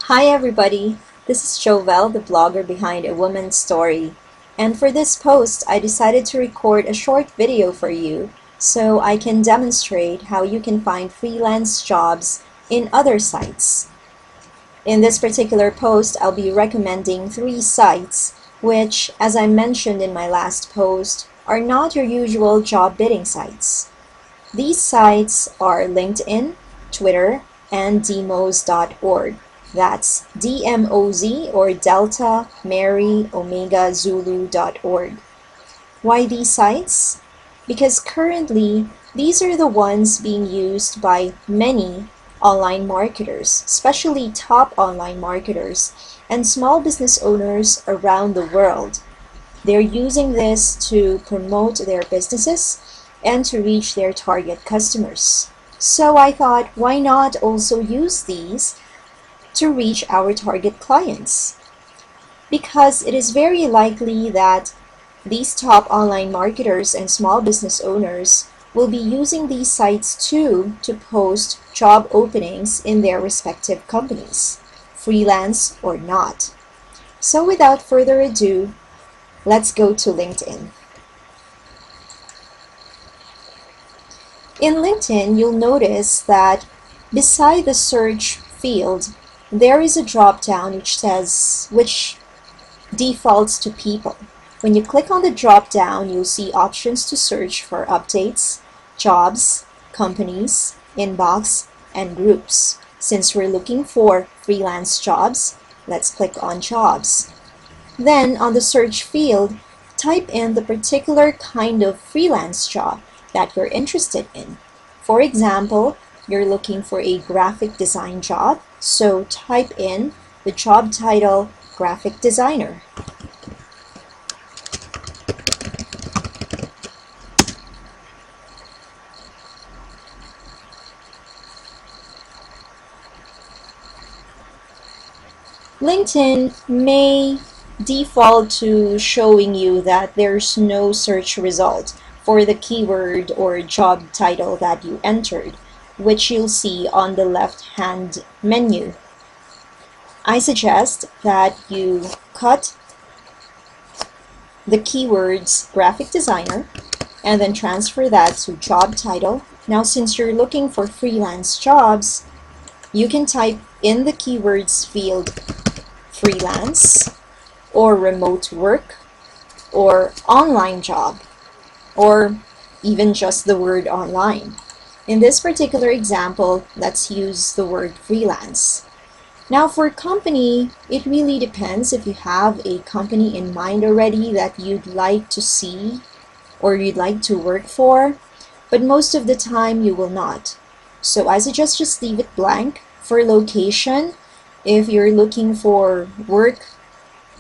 Hi everybody, this is Jovel, the blogger behind A Woman's Story. And for this post, I decided to record a short video for you so I can demonstrate how you can find freelance jobs in other sites. In this particular post, I'll be recommending 3 sites which, as I mentioned in my last post, are not your usual job bidding sites. These sites are LinkedIn, Twitter, and dmoz.org. That's DMOZ or Delta Mary Omega Zulu.org. Why these sites? Because currently, these are the ones being used by many online marketers, especially top online marketers and small business owners around the world. They're using this to promote their businesses and to reach their target customers. So I thought, why not also use these to reach our target clients? Because it is very likely that these top online marketers and small business owners will be using these sites too to post job openings in their respective companies, freelance or not. So without further ado, let's go to LinkedIn. In LinkedIn, you'll notice that beside the search field, there is a drop-down which defaults to people. When you click on the drop-down, you'll see options to search for updates, jobs, companies, inbox, and groups. Since we're looking for freelance jobs, let's click on jobs. Then on the search field, type in the particular kind of freelance job that you're interested in. For example, you're looking for a graphic design job, so type in the job title graphic designer. LinkedIn may default to showing you that there's no search result for the keyword or job title that you entered, which you'll see on the left-hand menu. I suggest that you cut the keywords graphic designer and then transfer that to job title. Now, since you're looking for freelance jobs, you can type in the keywords field freelance or remote work or online job, or even just the word online. In this particular example, let's use the word freelance. Now for company, it really depends if you have a company in mind already that you'd like to see or you'd like to work for, but most of the time you will not. So I suggest just leave it blank. For location, if you're looking for work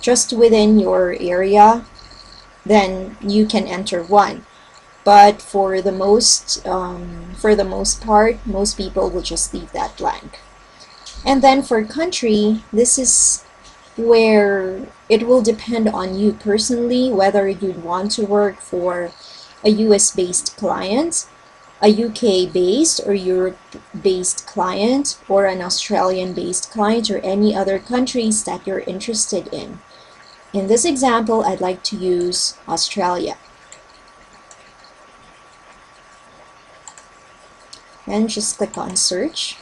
just within your area, then you can enter one. But for the most part, most people will just leave that blank. And then for country, this is where it will depend on you personally whether you'd want to work for a US-based client, a UK-based or Europe-based client, or an Australian-based client, or any other countries that you're interested in. In this example, I'd like to use Australia. And just click on search.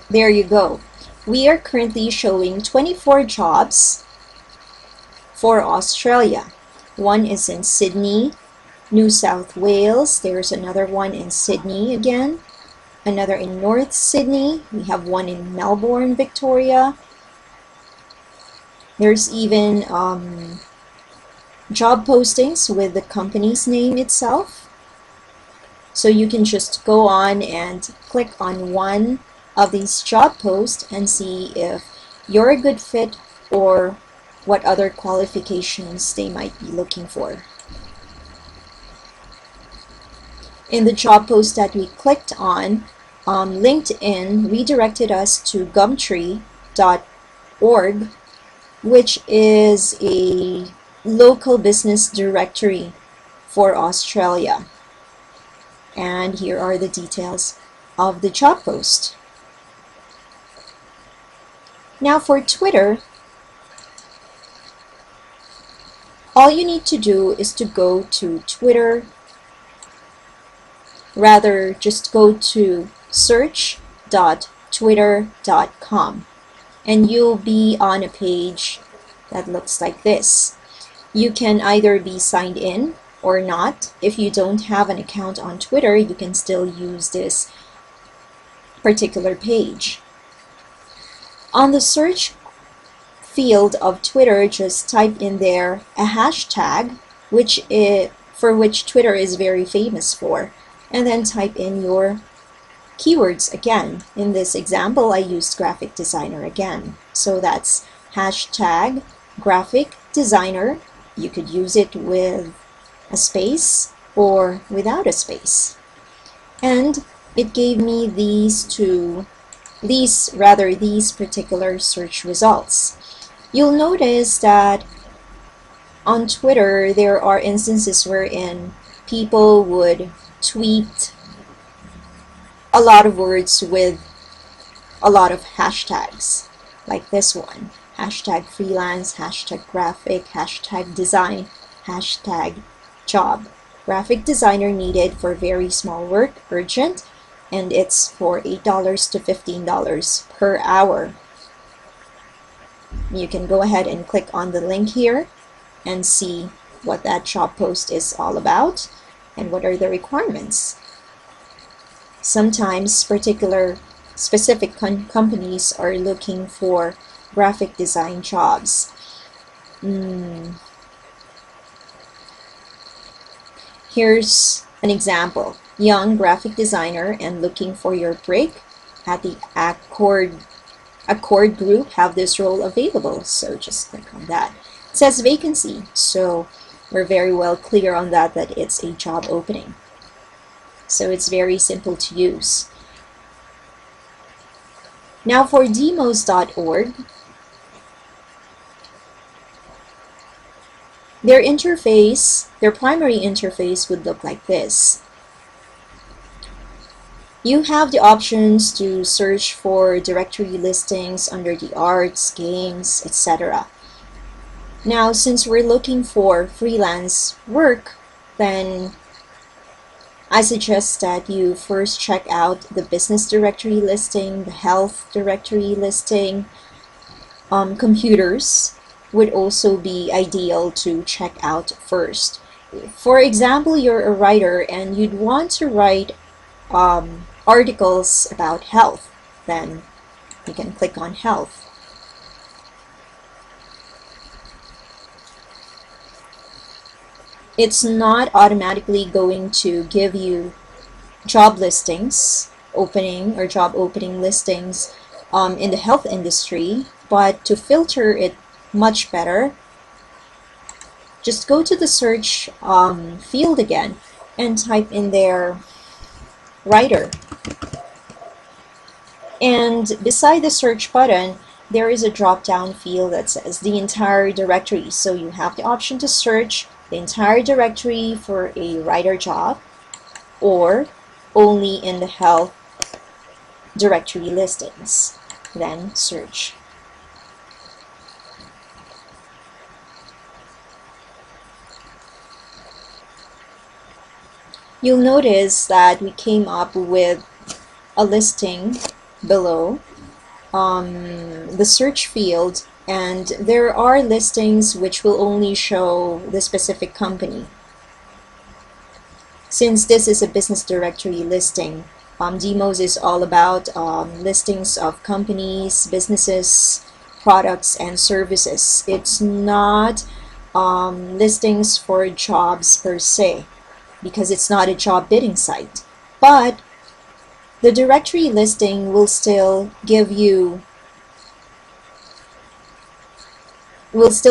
There you go. We are currently showing 24 jobs for Australia. One is in Sydney, New South Wales. There's another one in Sydney again. Another in North Sydney. We have one in Melbourne, Victoria. There's even job postings with the company's name itself. So you can just go on and click on one of these job posts and see if you're a good fit or what other qualifications they might be looking for. In the job post that we clicked on, LinkedIn redirected us to gumtree.org, which is a local business directory for Australia. And here are the details of the job post. Now for Twitter, all you need to do is to go to Twitter, rather just go to search.twitter.com, and you'll be on a page that looks like this. You can either be signed in or not. If you don't have an account on Twitter, you can still use this particular page. On the search field of Twitter, just type in there a hashtag, for which Twitter is very famous for, and then type in your keywords again. In this example, I used graphic designer again. So that's hashtag graphic designer. You could use it with a space or without a space. And it gave me these particular search results. You'll notice that on Twitter, there are instances wherein people would tweet a lot of words with a lot of hashtags, like this one. Hashtag freelance, hashtag graphic, hashtag design, hashtag job. Graphic designer needed for very small work, urgent, and it's for $8 to $15 per hour. You can go ahead and click on the link here and see what that job post is all about and what are the requirements. Sometimes specific companies are looking for graphic design jobs. Here's an example. Young graphic designer and looking for your break at the Accord group have this role available. So just click on that. It says vacancy, so we're very well clear on that it's a job opening. So it's very simple to use. Now for demos.org, their primary interface would look like this. You have the options to search for directory listings under the arts, games, etc. Now, since we're looking for freelance work, then I suggest that you first check out the business directory listing, the health directory listing. Computers would also be ideal to check out first. For example, you're a writer and you'd want to write articles about health, then you can click on health. It's not automatically going to give you job listings job opening listings in the health industry, but to filter it much better, just go to the search field again and type in there writer. And beside the search button, there is a drop-down field that says the entire directory. So you have the option to search the entire directory for a writer job or only in the health directory listings. Then search. You'll notice that we came up with a listing below the search field, and there are listings which will only show the specific company. Since this is a business directory listing, Demos is all about listings of companies, businesses, products, and services. It's not listings for jobs per se, because it's not a job bidding site. But the directory listing will still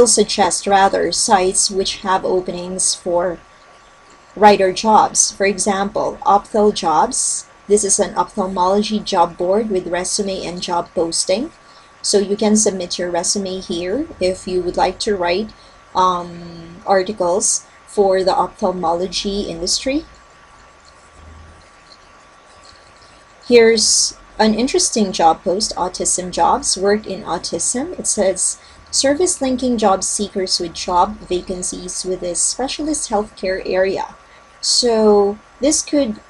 suggest sites which have openings for writer jobs. For example, Opthel Jobs This is an ophthalmology job board with resume and job posting. So you can submit your resume here if you would like to write articles for the ophthalmology industry. Here's an interesting job post, autism jobs, work in autism. It says, service linking job seekers with job vacancies with a specialist healthcare area. So this could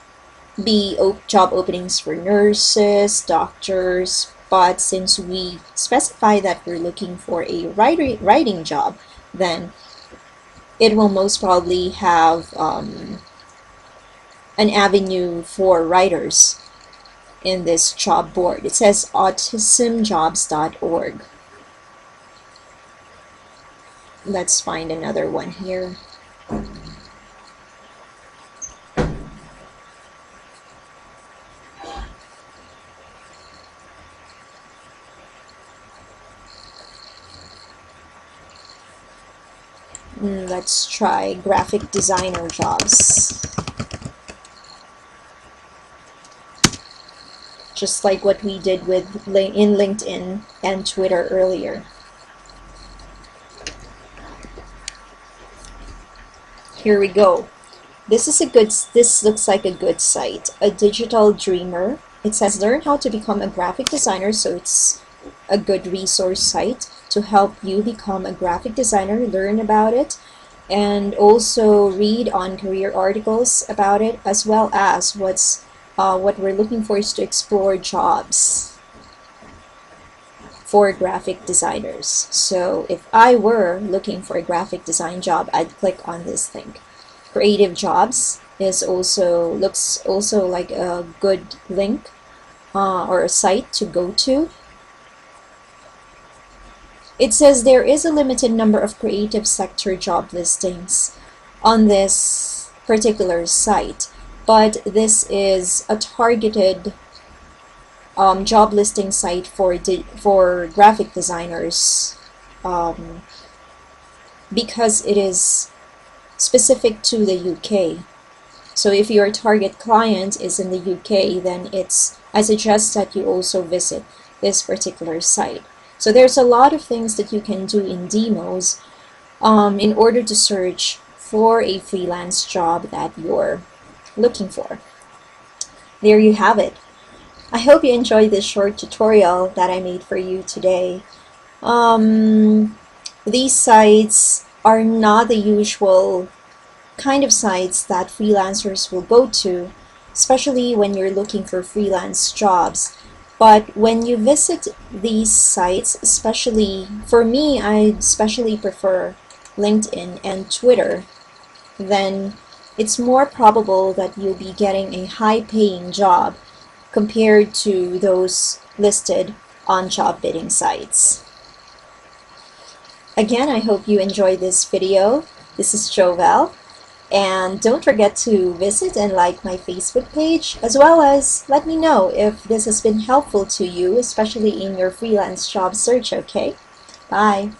be job openings for nurses, doctors, but since we specify that we're looking for a writing job, then it will most probably have an avenue for writers in this job board. It says autismjobs.org. Let's find another one here. Let's try graphic designer jobs. Just like what we did with in LinkedIn and Twitter earlier. Here we go. This looks like a good site. A Digital Dreamer. It says learn how to become a graphic designer, so it's a good resource site to help you become a graphic designer, learn about it, and also read on career articles about it, as well as what we're looking for is to explore jobs for graphic designers. So if I were looking for a graphic design job, I'd click on this link. Creative Jobs looks also like a good link or a site to go to. It says there is a limited number of creative sector job listings on this particular site, but this is a targeted job listing site for graphic designers because it is specific to the UK. So if your target client is in the UK, then I suggest that you also visit this particular site. So there's a lot of things that you can do in demos in order to search for a freelance job that you're looking for. There you have it. I hope you enjoyed this short tutorial that I made for you today. These sites are not the usual kind of sites that freelancers will go to, especially when you're looking for freelance jobs. But when you visit these sites, especially for me, I especially prefer LinkedIn and Twitter, then it's more probable that you'll be getting a high-paying job compared to those listed on job bidding sites. Again, I hope you enjoyed this video. This is Jovel. And don't forget to visit and like my Facebook page, as well as let me know if this has been helpful to you, especially in your freelance job search, okay? Bye!